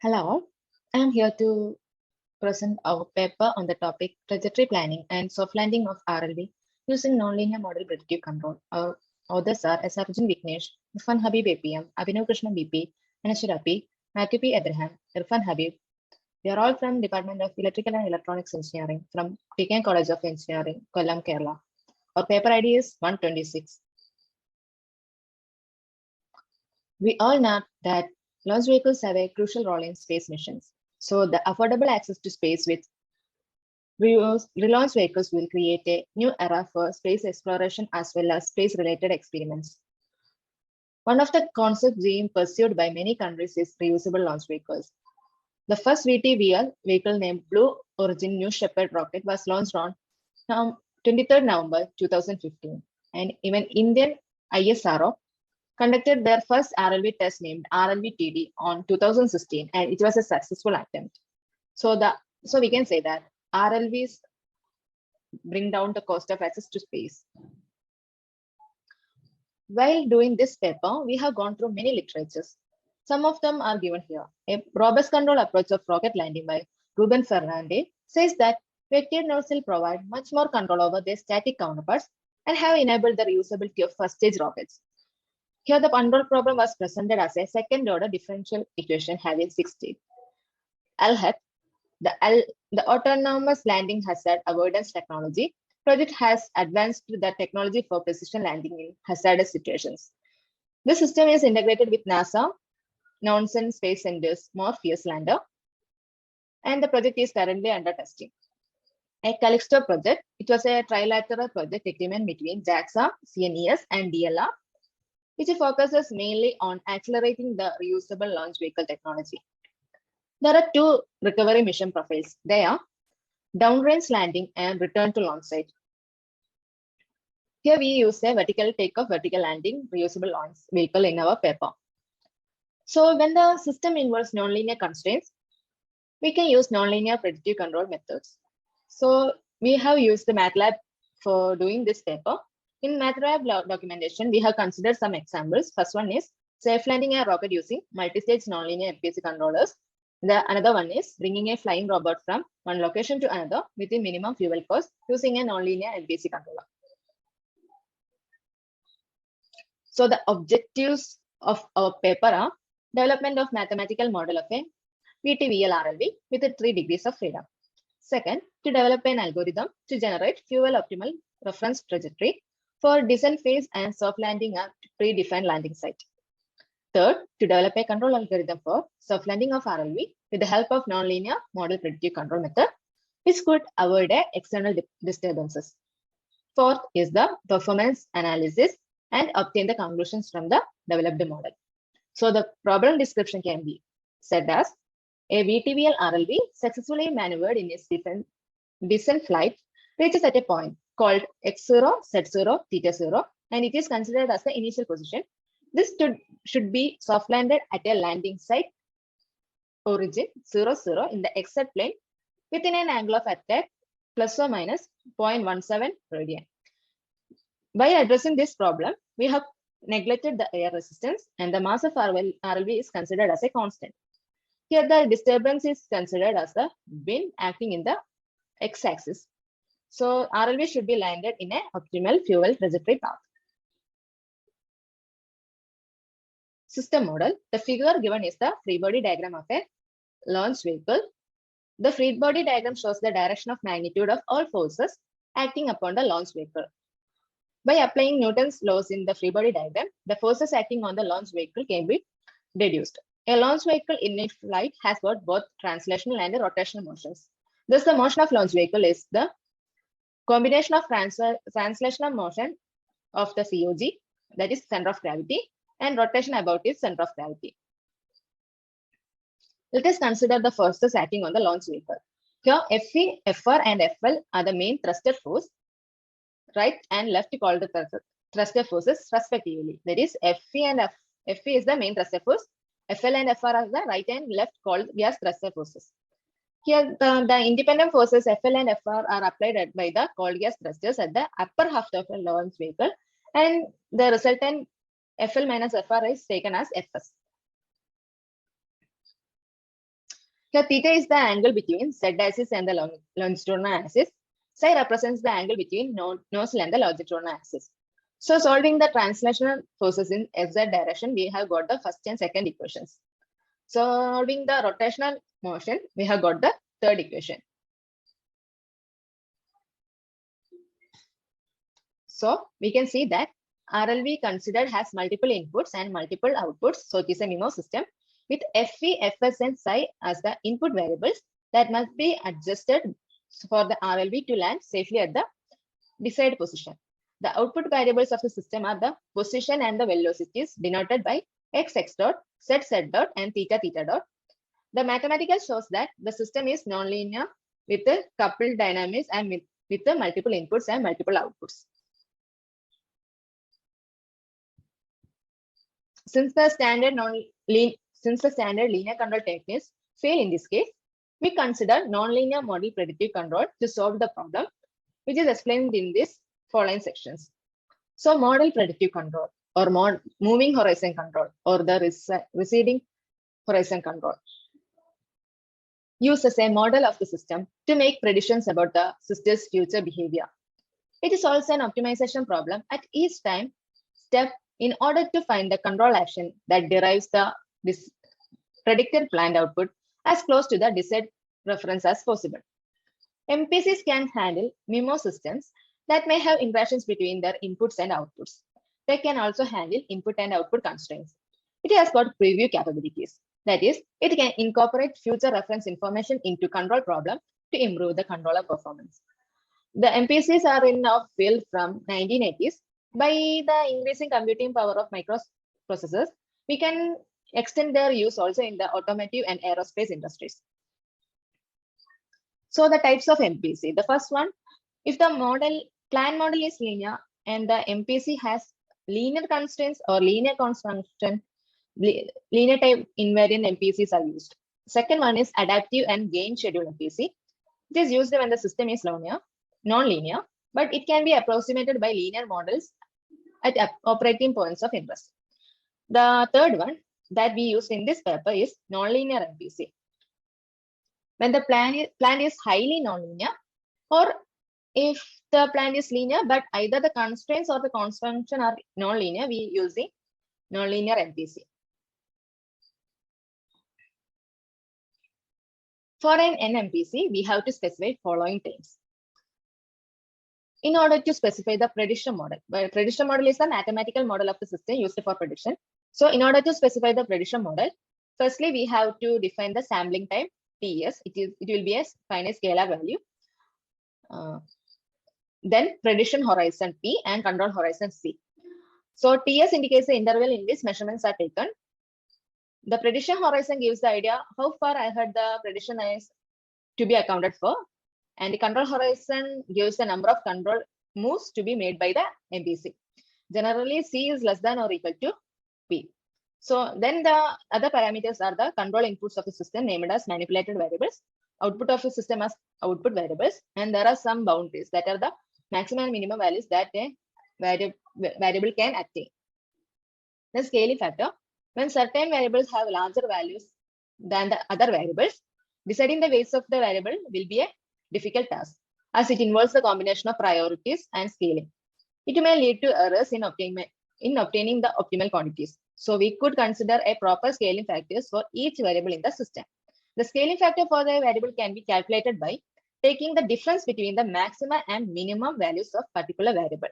Hello, I am here to present our paper on the topic Trajectory Planning and Soft Landing of RLV using Nonlinear Model Predictive Control. Our authors are S. Arjun Vignesh, Irfan Habib APM, Abhinav Krishna BP, Anashir Api, Matthew P. Abraham, Irfan Habib. We are all from Department of Electrical and Electronics Engineering from TKN College of Engineering, Kollam, Kerala. Our paper ID is 126. We all know that launch vehicles have a crucial role in space missions. So the affordable access to space with relaunch vehicles will create a new era for space exploration as well as space-related experiments. One of the concepts being pursued by many countries is reusable launch vehicles. The first VTVL vehicle named Blue Origin New Shepard rocket was launched on 23rd November 2015, and even Indian ISRO conducted their first RLV test named RLV-TD on 2016, and it was a successful attempt. So we can say that RLVs bring down the cost of access to space. While doing this paper, we have gone through many literatures. Some of them are given here. A robust control approach of rocket landing by Ruben Fernandez says that vector nodes will provide much more control over their static counterparts and have enabled the reusability of first-stage rockets. Here, the control problem was presented as a second-order differential equation having 6 states. LHAT, the Autonomous Landing Hazard Avoidance Technology project has advanced the technology for precision landing in hazardous situations. This system is integrated with NASA Nansen Space Center's Morpheus lander, and the project is currently under testing. A Callisto project, it was a trilateral project agreement between JAXA, CNES, and DLR, which focuses mainly on accelerating the reusable launch vehicle technology. There are two recovery mission profiles. They are downrange landing and return to launch site. Here we use a vertical takeoff, vertical landing, reusable launch vehicle in our paper. So when the system involves nonlinear constraints, we can use nonlinear predictive control methods. So we have used the MATLAB for doing this paper. In MATLAB documentation, we have considered some examples. First one is safe landing a rocket using multi-stage nonlinear FPC controllers. Another one is bringing a flying robot from one location to another within minimum fuel cost using a nonlinear FPC controller. So the objectives of our paper are development of mathematical model of a VTVL RLV with 3 degrees of freedom. Second, to develop an algorithm to generate fuel optimal reference trajectory for descent phase and soft landing at predefined landing site. Third, to develop a control algorithm for soft landing of RLV with the help of nonlinear model predictive control method, which could avoid external disturbances. Fourth is the performance analysis and obtain the conclusions from the developed model. So the problem description can be said as a VTVL RLV successfully maneuvered in its descent flight reaches at a point called x0, z0, theta0, and it is considered as the initial position. This should be soft landed at a landing site origin 0, 0 in the XZ plane within an angle of attack plus or minus 0.17 radian. By addressing this problem, we have neglected the air resistance and the mass of RLV is considered as a constant. Here, the disturbance is considered as the wind acting in the x-axis. So, RLV should be landed in an optimal fuel trajectory path. System model. The figure given is the free body diagram of a launch vehicle. The free body diagram shows the direction of magnitude of all forces acting upon the launch vehicle. By applying Newton's laws in the free body diagram, the forces acting on the launch vehicle can be deduced. A launch vehicle in its flight has got both translational and rotational motions. Thus, the motion of launch vehicle is the combination of translational motion of the COG, that is center of gravity, and rotation about its center of gravity. Let us consider the forces acting on the launch vehicle. Here, Fe, Fr, and Fl are the main thruster force. Right and left called the thruster forces respectively. That is, Fe is the main thruster force. Fl and Fr are the right and left called gas thruster forces. Here, the independent forces Fl and Fr are applied by the cold gas thrusters at the upper half of the launch vehicle, and the resultant Fl minus Fr is taken as Fs. Here theta is the angle between z axis and the longitudinal axis. Psi represents the angle between nozzle and the longitudinal axis. So solving the translational forces in sz direction, we have got the first and second equations. Solving the rotational motion, we have got the third equation. So we can see that RLV considered has multiple inputs and multiple outputs. So it is a MIMO system with Fe, Fs, and Psi as the input variables that must be adjusted for the RLV to land safely at the desired position. The output variables of the system are the position and the velocities denoted by x dot, z dot, and theta dot. The mathematical shows that the system is nonlinear with the coupled dynamics and with the multiple inputs and multiple outputs. Since the standard linear control techniques fail in this case, we consider nonlinear model predictive control to solve the problem, which is explained in this following sections. So model predictive control or moving horizon control or the receding horizon control uses a model of the system to make predictions about the system's future behavior. It is also an optimization problem at each time step in order to find the control action that derives this predicted planned output as close to the desired reference as possible. MPCs can handle MIMO systems that may have interactions between their inputs and outputs. They can also handle input and output constraints. It has got preview capabilities. That is, it can incorporate future reference information into control problem to improve the controller performance. The MPCs are in our field from 1980s. By the increasing computing power of microprocessors, we can extend their use also in the automotive and aerospace industries. So the types of MPC. The first one, if the plan model is linear and the MPC has linear constraints or linear constraint, linear type invariant MPCs are used. Second one is adaptive and gain schedule MPC. It is used when the system is non-linear, but it can be approximated by linear models at operating points of interest. The third one that we used in this paper is nonlinear MPC. When the plan is highly nonlinear, or if the plan is linear, but either the constraints or the constraints are nonlinear, we use the nonlinear MPC. For an NMPC, we have to specify following terms. In order to specify the prediction model, prediction model is a mathematical model of the system used for prediction. So in order to specify the prediction model, firstly, we have to define the sampling time, TS. It will be a finite scalar value. Then prediction horizon P and control horizon C. So TS indicates the interval in which measurements are taken. The prediction horizon gives the idea how far ahead the prediction is to be accounted for. And the control horizon gives the number of control moves to be made by the MPC. Generally, C is less than or equal to P. So then the other parameters are the control inputs of the system named as manipulated variables, output of the system as output variables, and there are some boundaries that are the maximum and minimum values that a variable can attain. The scaling factor, when certain variables have larger values than the other variables, deciding the weights of the variable will be a difficult task, as it involves the combination of priorities and scaling. It may lead to errors in obtaining the optimal quantities. So we could consider a proper scaling factors for each variable in the system. The scaling factor for the variable can be calculated by taking the difference between the maximum and minimum values of particular variable.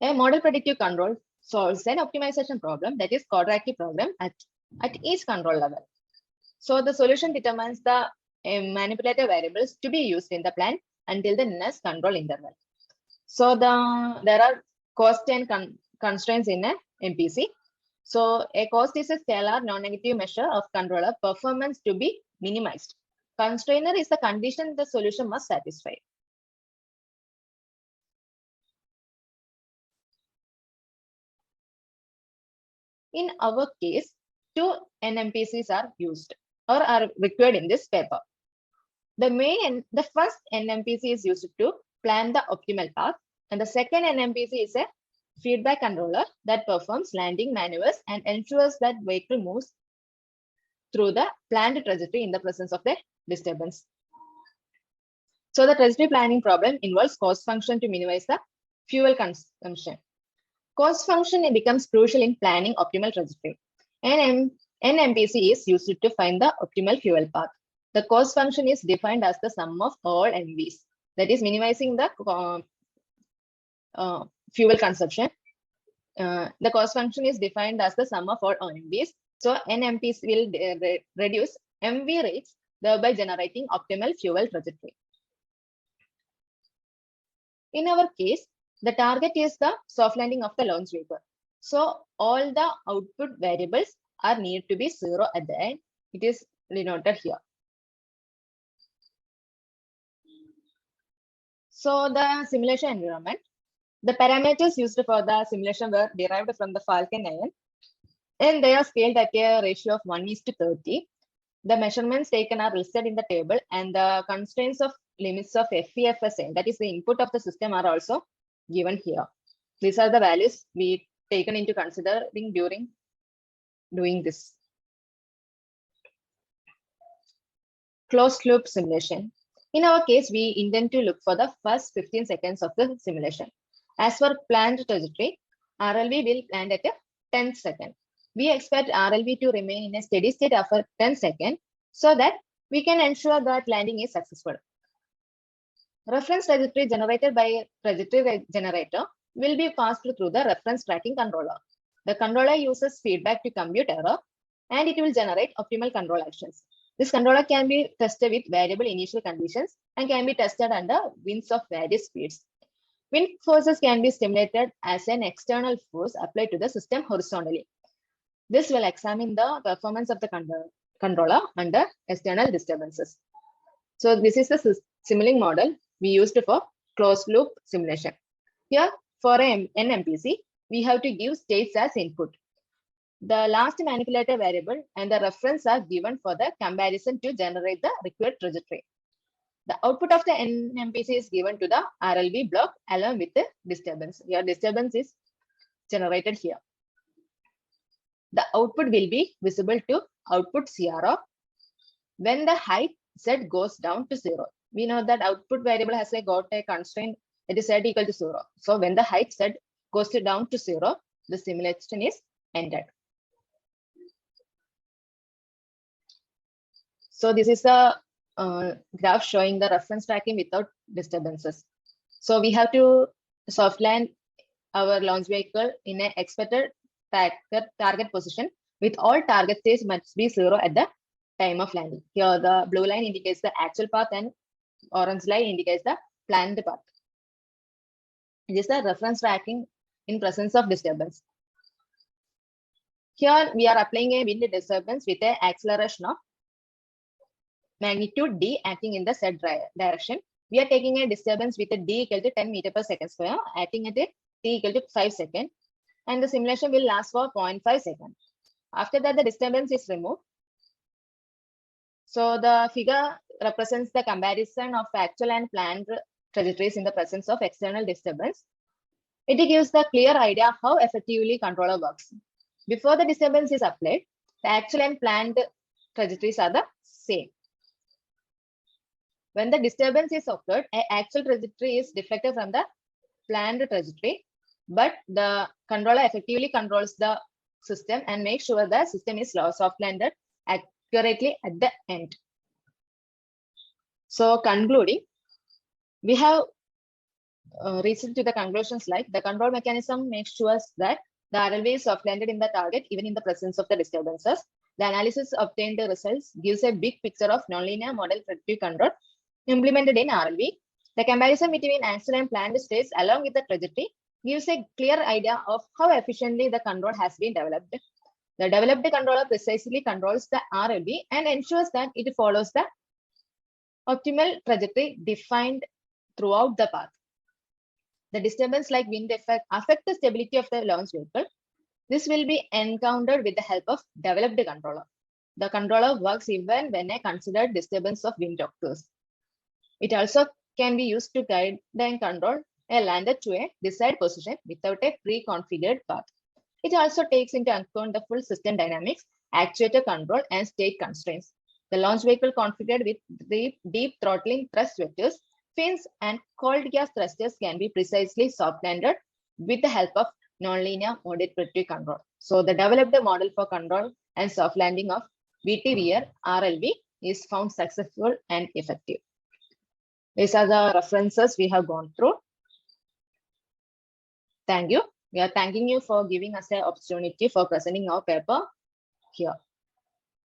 A model predictive control solves an optimization problem, that is quadratic problem at each control level. So the solution determines the manipulated variables to be used in the plan until the next control interval. So there are cost and constraints in a MPC. So a cost is a scalar non-negative measure of controller performance to be minimized. Constrainer is the condition the solution must satisfy. In our case, 2 NMPCs are used or are required in this paper. The first NMPC is used to plan the optimal path, and the second NMPC is a feedback controller that performs landing maneuvers and ensures that vehicle moves through the planned trajectory in the presence of the disturbance. So the trajectory planning problem involves cost function to minimize the fuel consumption. Cost function becomes crucial in planning optimal trajectory. NMPC is used to find the optimal fuel path. The cost function is defined as the sum of all MVs, that is minimizing the fuel consumption. The cost function is defined as the sum of all MVs. So NMPC will reduce MV rates, thereby generating optimal fuel trajectory. In our case, the target is the soft landing of the launch vehicle. So all the output variables are need to be 0 at the end. It is denoted here. So the simulation environment, the parameters used for the simulation were derived from the Falcon 9, and they are scaled at a ratio of 1:30. The measurements taken are listed in the table, and the constraints of limits of FEFSA, that is the input of the system, are also given here. These are the values we taken into considering during doing this. Closed loop simulation. In our case, we intend to look for the first 15 seconds of the simulation. As for planned trajectory, RLV will land at a 10th second. We expect RLV to remain in a steady state after 10 seconds so that we can ensure that landing is successful. Reference trajectory generated by a trajectory generator will be passed through the reference tracking controller. The controller uses feedback to compute error, and it will generate optimal control actions. This controller can be tested with variable initial conditions and can be tested under winds of various speeds. Wind forces can be stimulated as an external force applied to the system horizontally. This will examine the performance of the controller under external disturbances. So this is the Simulink model we used for closed loop simulation. Here for an NMPC, we have to give states as input. The last manipulator variable and the reference are given for the comparison to generate the required trajectory. The output of the NMPC is given to the RLV block along with the disturbance. Your disturbance is generated here. The output will be visible to output CRO when the height Z goes down to 0. We know that output variable has got a constraint that is Z equal to 0. So when the height Z goes down to 0, the simulation is ended. So this is the graph showing the reference tracking without disturbances. So we have to soft land our launch vehicle in an expected target position with all target states must be 0 at the time of landing. Here the blue line indicates the actual path and orange line indicates the planned path. This is the reference tracking in presence of disturbance. Here we are applying a wind disturbance with an acceleration of magnitude D acting in the Z direction. We are taking a disturbance with a D equal to 10 meter per second square acting at a T equal to 5 seconds, and the simulation will last for 0.5 seconds. After that, the disturbance is removed. So the figure represents the comparison of actual and planned trajectories in the presence of external disturbance. It gives the clear idea how effectively controller works. Before the disturbance is applied, the actual and planned trajectories are the same. When the disturbance is occurred, an actual trajectory is deflected from the planned trajectory, but the controller effectively controls the system and makes sure the system is soft landed accurately at the end. So concluding, we have reached to the conclusions like the control mechanism makes sure that the RLV is soft landed in the target even in the presence of the disturbances. The analysis obtained the results gives a big picture of nonlinear model predictive control implemented in RLV. The comparison between actual and planned states along with the trajectory gives a clear idea of how efficiently the control has been developed. The developed controller precisely controls the RLV and ensures that it follows the optimal trajectory defined throughout the path. The disturbance like wind effect affect the stability of the launch vehicle. This will be encountered with the help of developed controller. The controller works even when a considered disturbance of wind occurs. It also can be used to guide and control a lander to a desired position without a pre-configured path. It also takes into account the full system dynamics, actuator control, and state constraints. The launch vehicle configured with the deep throttling thrust vectors, fins, and cold gas thrusters can be precisely soft landed with the help of nonlinear modulatory control. So the developed model for control and soft landing of VTVR RLV is found successful and effective. These are the references we have gone through. Thank you. We are thanking you for giving us an opportunity for presenting our paper here.